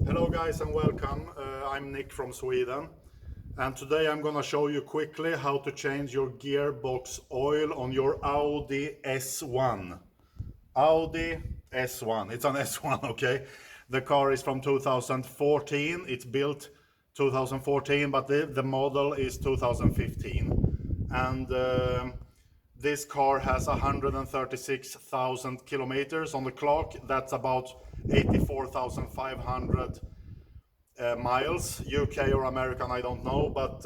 Hello guys and welcome. I'm Nick from Sweden, and today I'm gonna show you quickly how to change your gearbox oil on your Audi S1. Audi S1, it's an S1, okay? The car is from 2014, it's built 2014, but the model is 2015. And this car has 136,000 kilometers on the clock. That's about 84,500 miles, UK or American, I don't know, but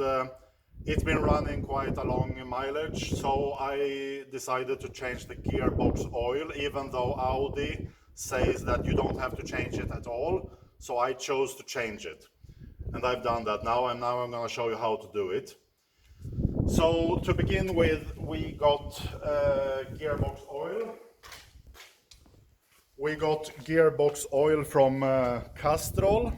it's been running quite a long mileage, so I decided to change the gearbox oil, even though Audi says that you don't have to change it at all. So I chose to change it, and I've done that now, and now I'm going to show you how to do it. So to begin with, we got gearbox oil. We got gearbox oil from Castrol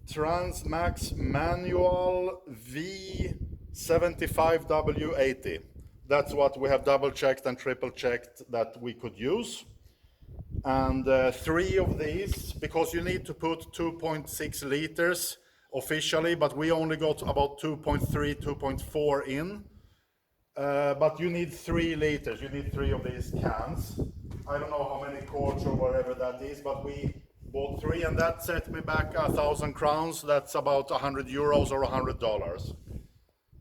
Transmax Manual V 75W80. That's what we have double checked and triple checked that we could use. And 3 of these, because you need to put 2.6 liters officially, but we only got about 2.3, 2.4 in. But you need 3 liters, you need 3 of these cans. I don't know how many quarts or whatever that is, but we bought 3, and that set me back 1,000 crowns. That's about 100 euros or $100.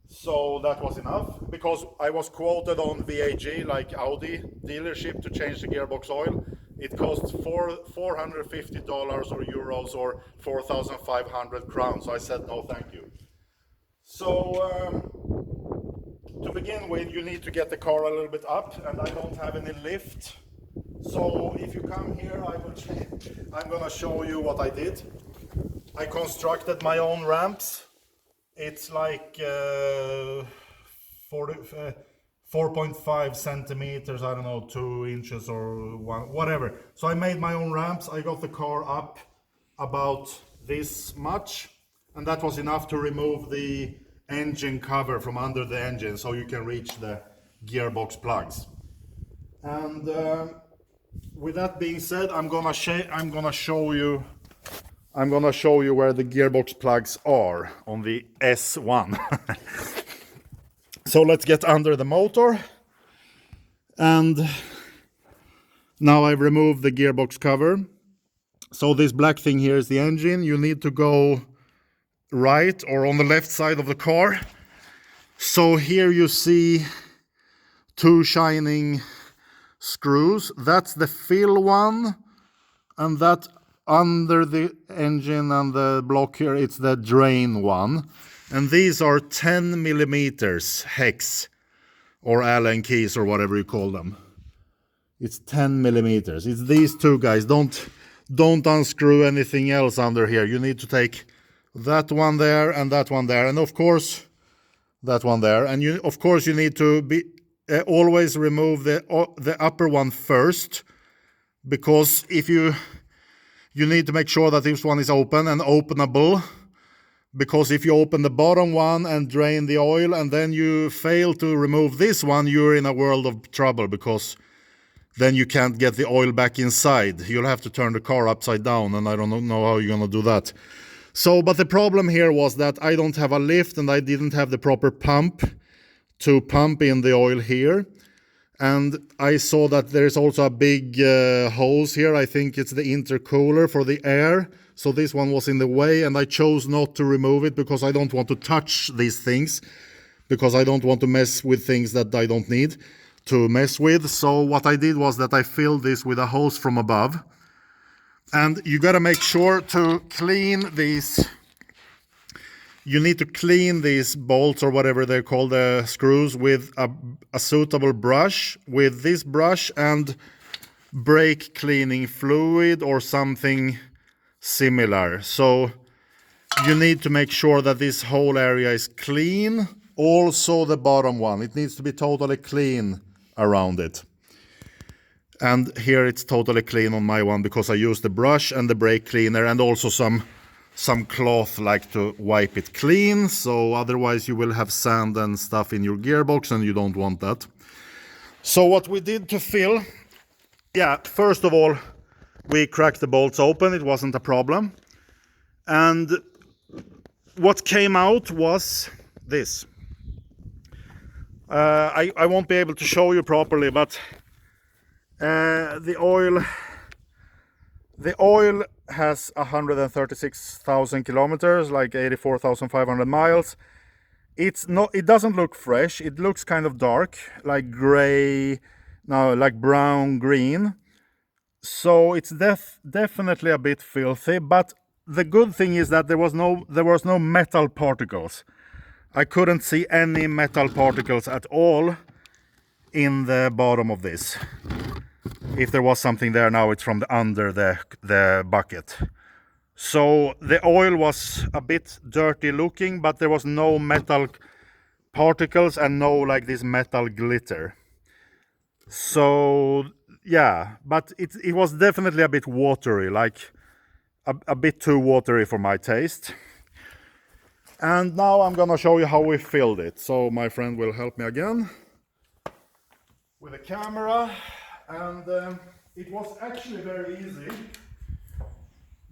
So that was enough, because I was quoted on VAG, like Audi dealership, to change the gearbox oil. It costs $450 or euros or 4,500 crowns. So I said no, thank you. So to begin with, you need to get the car a little bit up, and I don't have any lift. So if you come here, I'm gonna show you what I did. I constructed my own ramps. It's like 4.5 centimeters, I don't know, 2 inches or whatever. So I made my own ramps. I got the car up about this much, and that was enough to remove the engine cover from under the engine, so you can reach the gearbox plugs. And with that being said, I'm gonna show you where the gearbox plugs are on the S1. So let's get under the motor, and now I've removed the gearbox cover. So this black thing here is the engine. You need to go right or on the left side of the car. So here you see 2 shining screws. That's the fill one, and that under the engine and the block here, it's the drain one. And these are 10 millimeters hex or Allen keys or whatever you call them. It's 10 millimeters. It's these 2 guys. Don't unscrew anything else under here. You need to take that one there and that one there, and of course that one there. And you need to be always remove the upper one first, because if you need to make sure that this one is open and openable, because if you open the bottom one and drain the oil and then you fail to remove this one, you're in a world of trouble, because then you can't get the oil back inside. You'll have to turn the car upside down, and I don't know how you're gonna do that. So, but the problem here was that I don't have a lift, and I didn't have the proper pump to pump in the oil here. And I saw that there's also a big hose here. I think it's the intercooler for the air. So this one was in the way, and I chose not to remove it because I don't want to touch these things, because I don't want to mess with things that I don't need to mess with. So what I did was that I filled this with a hose from above. And you got to make sure to clean these. You need to clean these bolts, or whatever they're called, the screws, with a suitable brush. With this brush and brake cleaning fluid or something similar. So you need to make sure that this whole area is clean. Also the bottom one. It needs to be totally clean around it. And here it's totally clean on my one, because I used the brush and the brake cleaner, and also some cloth like to wipe it clean. So otherwise you will have sand and stuff in your gearbox, and you don't want that. So what we did to fill, first of all, we cracked the bolts open. It wasn't a problem. And what came out was this. I won't be able to show you properly, but the oil has 136,000 kilometers, like 84,500 miles. It doesn't look fresh. It looks kind of dark, like gray, no, like brown green. So it's definitely a bit filthy, but the good thing is that there was no metal particles. I couldn't see any metal particles at all in the bottom of this. If there was something there, now it's from under the bucket. So the oil was a bit dirty looking, but there was no metal particles and no like this metal glitter. So yeah, but it was definitely a bit watery, like a bit too watery for my taste. And now I'm gonna show you how we filled it. So my friend will help me again with a camera, and it was actually very easy.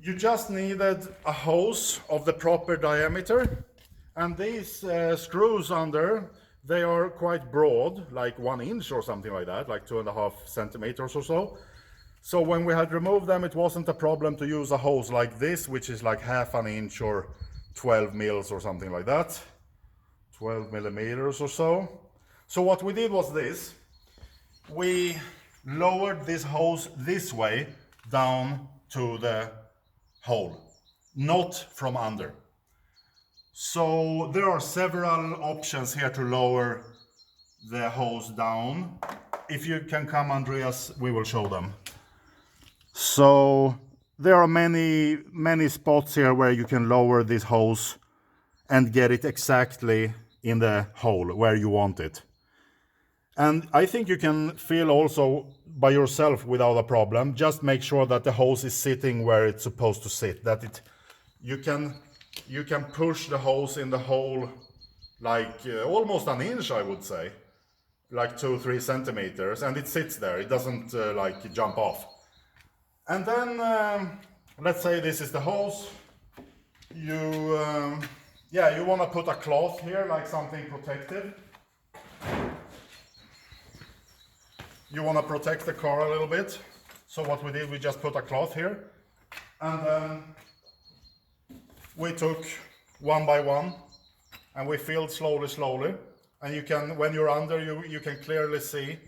You just needed a hose of the proper diameter, and these screws under, they are quite broad, like 1 inch or something like that, like 2.5 centimeters or so. So when we had removed them, it wasn't a problem to use a hose like this, which is like 1/2 inch or 12 mils or something like that, 12 millimeters or so. So what we did was this. We lowered this hose this way down to the hole, not from under. So there are several options here to lower the hose down. If you can come, Andreas, we will show them. So there are many spots here where you can lower this hose and get it exactly in the hole where you want it. And I think you can fill also by yourself without a problem. Just make sure that the hose is sitting where it's supposed to sit. That you can push the hose in the hole like almost 1 inch, I would say, like 2-3 centimeters, and it sits there. It doesn't like jump off. And then let's say this is the hose. You want to put a cloth here, like something protective. You want to protect the car a little bit. So what we did, we just put a cloth here, and then we took one by one, and we filled slowly. And you can, when you're under, you can clearly see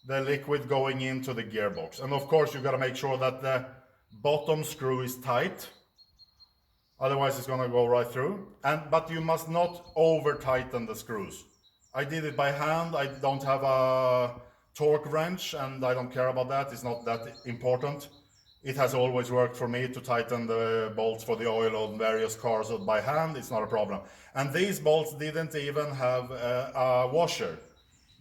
the liquid going into the gearbox. And of course, you got to make sure that the bottom screw is tight. Otherwise, it's going to go right through. But you must not over tighten the screws. I did it by hand. I don't have a torque wrench, and I don't care about that. It's not that important. It has always worked for me to tighten the bolts for the oil on various cars by hand. It's not a problem. And these bolts didn't even have a washer.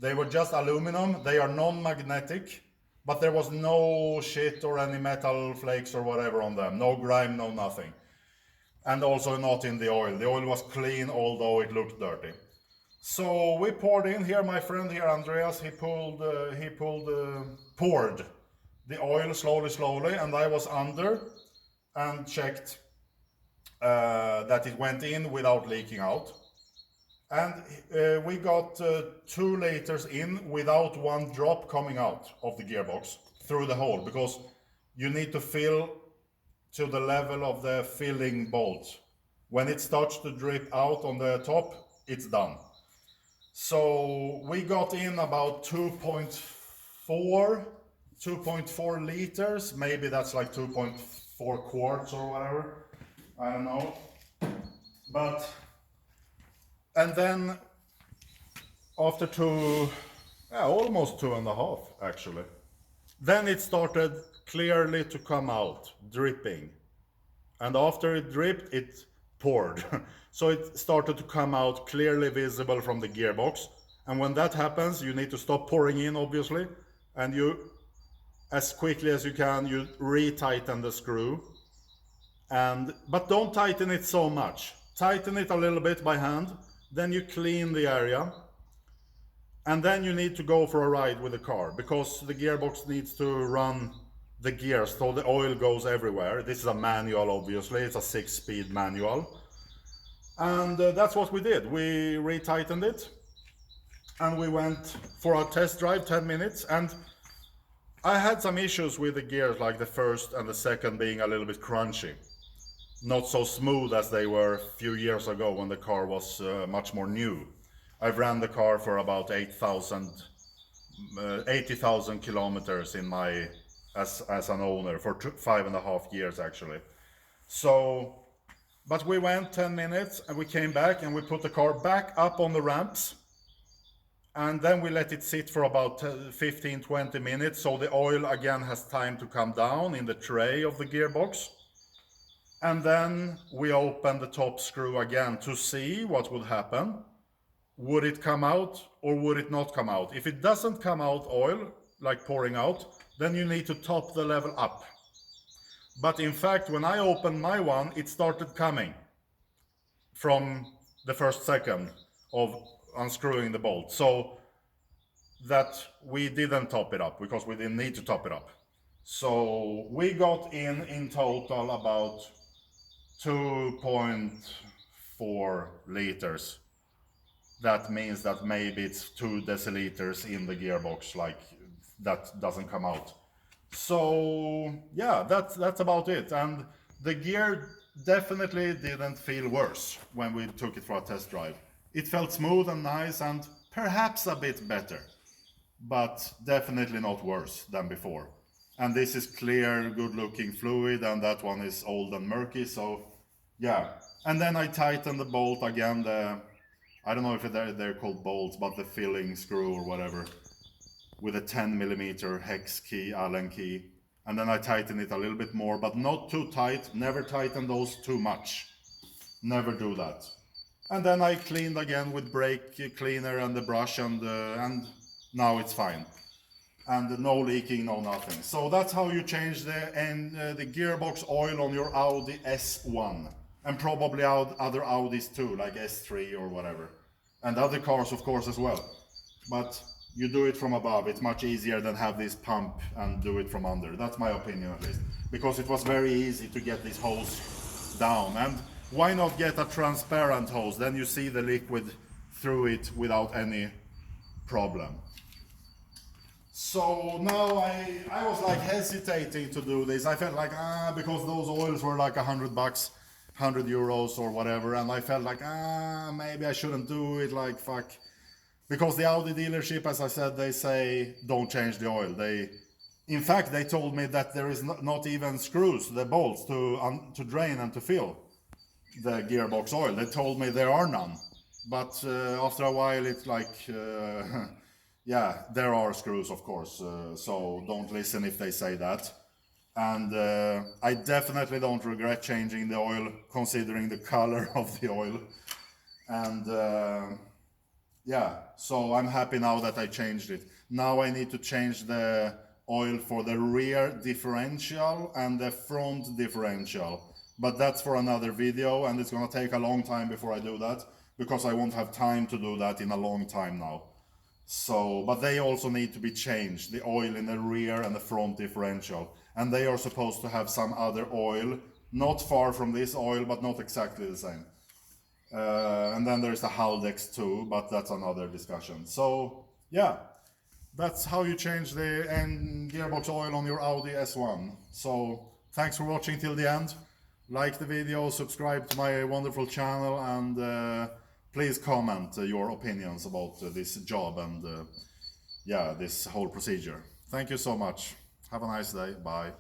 They were just aluminum. They are non-magnetic, but there was no shit or any metal flakes or whatever on them. No grime, no nothing. And also not in the oil. The oil was clean, although it looked dirty. So we poured in here, my friend here, Andreas, he poured the oil slowly, and I was under and checked that it went in without leaking out. And we got 2 liters in without 1 drop coming out of the gearbox through the hole, because you need to fill to the level of the filling bolt. When it starts to drip out on the top, it's done. So we got in about 2.4 liters, maybe that's like 2.4 quarts or whatever, I don't know. And then after almost 2.5 actually, then it started clearly to come out, dripping. And after it dripped, it poured. So it started to come out clearly visible from the gearbox. And when that happens, you need to stop pouring in, obviously. And you, as quickly as you can, you re-tighten the screw. But don't tighten it so much. Tighten it a little bit by hand. Then you clean the area. And then you need to go for a ride with the car, because the gearbox needs to run the gears, so the oil goes everywhere. This is a manual, obviously, it's a 6-speed manual. And that's what we did. We retightened it and we went for our test drive, 10 minutes. And I had some issues with the gears, like the first and the second being a little bit crunchy. Not so smooth as they were a few years ago when the car was much more new. I've ran the car for about 80,000 kilometers in my as an owner for 5.5 years actually. So, but we went 10 minutes and we came back and we put the car back up on the ramps. And then we let it sit for about 15-20 minutes so the oil again has time to come down in the tray of the gearbox. And then we open the top screw again to see what would happen. Would it come out or would it not come out? If it doesn't come out oil, like pouring out, then you need to top the level up. But in fact, when I opened my one, it started coming from the first second of unscrewing the bolt. So that we didn't top it up because we didn't need to top it up. So we got in total about 2.4 liters. That means that maybe it's 2 deciliters in the gearbox, like that doesn't come out. So yeah, that's about it. And the gear definitely didn't feel worse when we took it for a test drive. It felt smooth and nice and perhaps a bit better, but definitely not worse than before. And this is clear, good looking fluid, and that one is old and murky, so yeah. And then I tightened the bolt again, I don't know if they're called bolts, but the filling screw or whatever, with a 10mm hex key, Allen key. And then I tightened it a little bit more, but not too tight. Never tighten those too much. Never do that. And then I cleaned again with brake cleaner and the brush, and now it's fine. And no leaking, no nothing. So that's how you change the gearbox oil on your Audi S1. And probably other Audis too, like S3 or whatever. And other cars, of course, as well. But you do it from above. It's much easier than have this pump and do it from under. That's my opinion, at least. Because it was very easy to get this hose down. And why not get a transparent hose? Then you see the liquid through it without any problem. So now I was like hesitating to do this. I felt like, because those oils were like $100, 100 euros or whatever. And I felt like, maybe I shouldn't do it, like fuck. Because the Audi dealership, as I said, they say don't change the oil. In fact, they told me that there is not even screws, the bolts to drain and to fill the gearbox oil. They told me there are none. But after a while, it's like, yeah, there are screws, of course. So don't listen if they say that. And I definitely don't regret changing the oil, considering the color of the oil. And yeah, so I'm happy now that I changed it. Now I need to change the oil for the rear differential and the front differential. But that's for another video, and it's gonna take a long time before I do that, because I won't have time to do that in a long time now. So, but they also need to be changed, the oil in the rear and the front differential. And they are supposed to have some other oil, not far from this oil, but not exactly the same. And then there's the Haldex too, but that's another discussion. So yeah, that's how you change the gearbox oil on your Audi S1. So thanks for watching till the end. Like the video, subscribe to my wonderful channel, and please comment your opinions about this job and yeah, this whole procedure. Thank you so much. Have a nice day. Bye.